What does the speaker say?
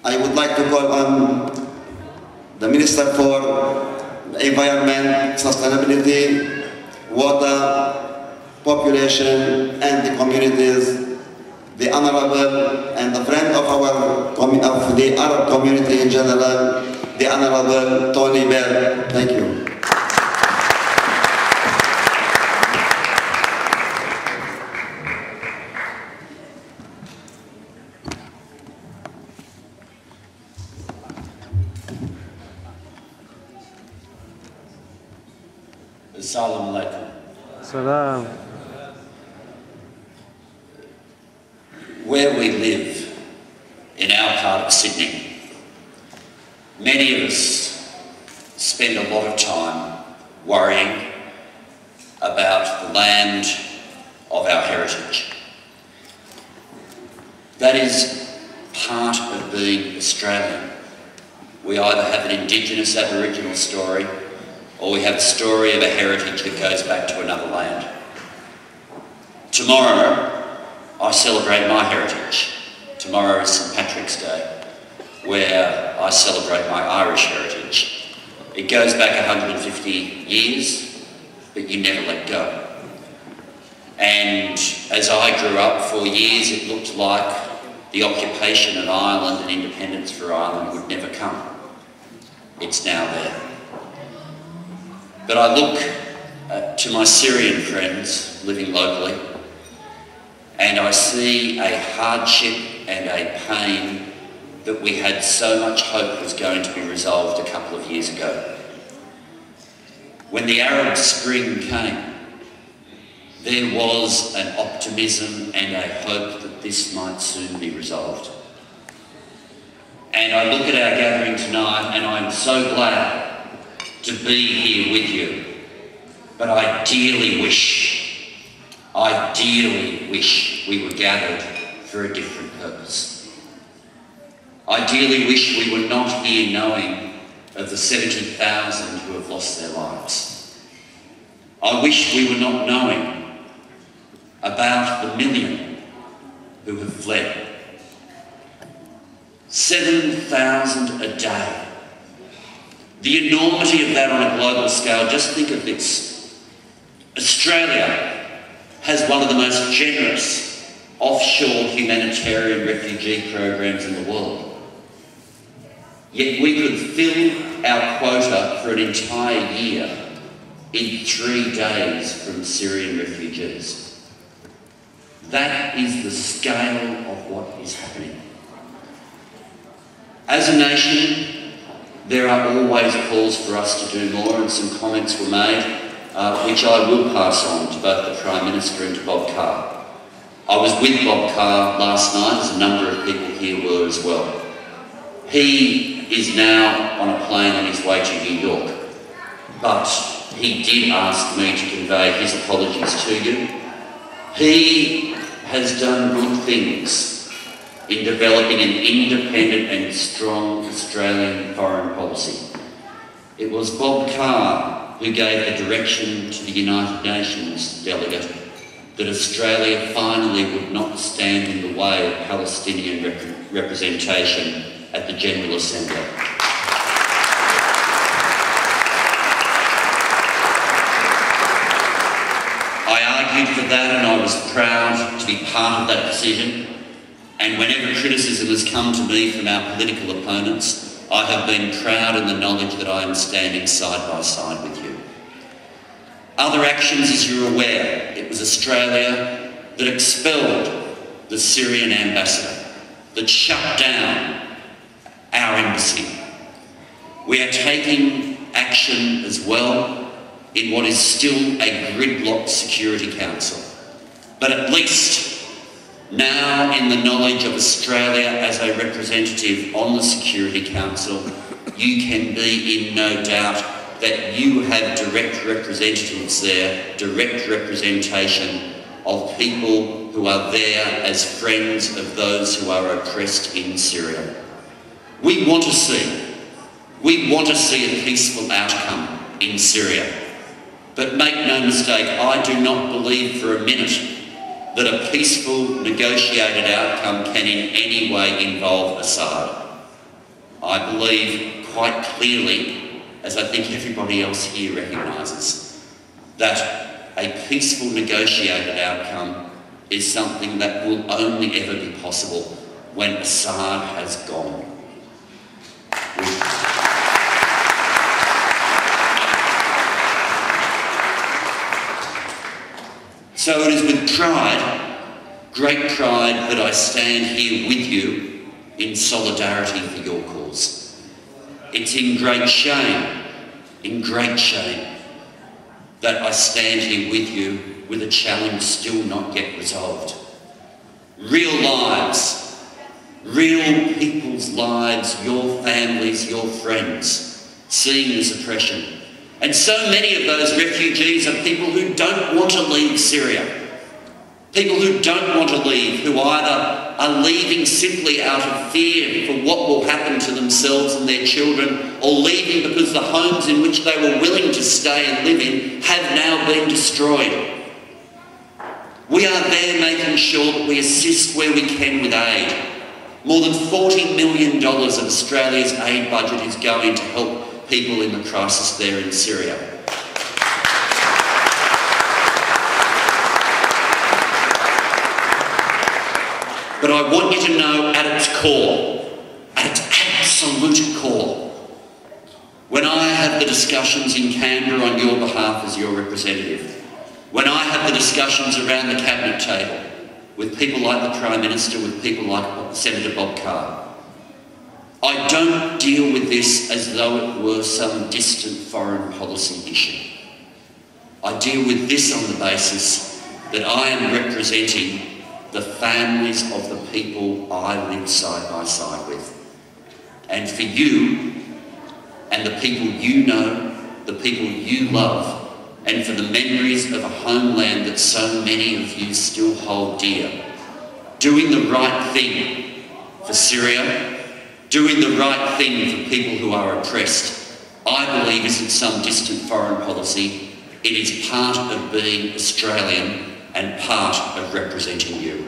I would like to call on the Minister for Environment, Sustainability, Water, Population and the Communities, the Honorable and the friend of the Arab community in general, the Honorable Tony Burke. Thank you. Assalamu alaikum. Salam. Where we live in our part of Sydney, many of us spend a lot of time worrying about the land of our heritage. That is part of being Australian. We either have an Indigenous Aboriginal story or we have a story of a heritage that goes back to another land. Tomorrow, I celebrate my heritage. Tomorrow is St. Patrick's Day, where I celebrate my Irish heritage. It goes back 150 years, but you never let go. And as I grew up, for years it looked like the occupation of Ireland and independence for Ireland would never come. It's now there. But I look to my Syrian friends living locally, and I see a hardship and a pain that we had so much hope was going to be resolved a couple of years ago. When the Arab Spring came, there was an optimism and a hope that this might soon be resolved. And I look at our gathering tonight and I'm so glad to be here with you. But I dearly wish we were gathered for a different purpose. I dearly wish we were not here knowing of the 70,000 who have lost their lives. I wish we were not knowing about the million who have fled. 7,000 a day. The enormity of that on a global scale, just think of this. Australia has one of the most generous offshore humanitarian refugee programs in the world. Yet we could fill our quota for an entire year in 3 days from Syrian refugees. That is the scale of what is happening. As a nation, there are always calls for us to do more, and some comments were made, which I will pass on to both the Prime Minister and to Bob Carr. I was with Bob Carr last night, as a number of people here were as well. He is now on a plane on his way to New York, but he did ask me to convey his apologies to you. He has done good things in developing an independent and strong Australian foreign policy. It was Bob Carr who gave the direction to the United Nations delegate that Australia finally would not stand in the way of Palestinian representation at the General Assembly. I argued for that, and I was proud to be part of that decision. And whenever criticism has come to me from our political opponents, I have been proud in the knowledge that I am standing side by side with you. Other actions, as you're aware, it was Australia that expelled the Syrian ambassador, that shut down our embassy. We are taking action as well in what is still a gridlocked Security Council. But at least now, in the knowledge of Australia as a representative on the Security Council, you can be in no doubt that you have direct representatives there, direct representation of people who are there as friends of those who are oppressed in Syria. We want to see a peaceful outcome in Syria. But make no mistake, I do not believe for a minute that a peaceful, negotiated outcome can in any way involve Assad. I believe quite clearly, as I think everybody else here recognises, that a peaceful negotiated outcome is something that will only ever be possible when Assad has gone. So it is with pride, great pride, that I stand here with you in solidarity for your cause. It's in great shame, that I stand here with you with a challenge still not yet resolved. Real lives, real people's lives, your families, your friends, seeing this oppression. And so many of those refugees are people who don't want to leave Syria. People who don't want to leave, who either are leaving simply out of fear for what will happen to themselves and their children, or leaving because the homes in which they were willing to stay and live in have now been destroyed. We are there making sure that we assist where we can with aid. More than $40 million of Australia's aid budget is going to help people in the crisis there in Syria. But I want you to know, at its core, at its absolute core, when I have the discussions in Canberra on your behalf as your representative, when I have the discussions around the cabinet table with people like the Prime Minister, with people like Senator Bob Carr, I don't deal with this as though it were some distant foreign policy issue. I deal with this on the basis that I am representing the families of the people I live side by side with. And for you, and the people you know, the people you love, and for the memories of a homeland that so many of you still hold dear, doing the right thing for Syria, doing the right thing for people who are oppressed, I believe isn't some distant foreign policy. It is part of being Australian and part of representing you.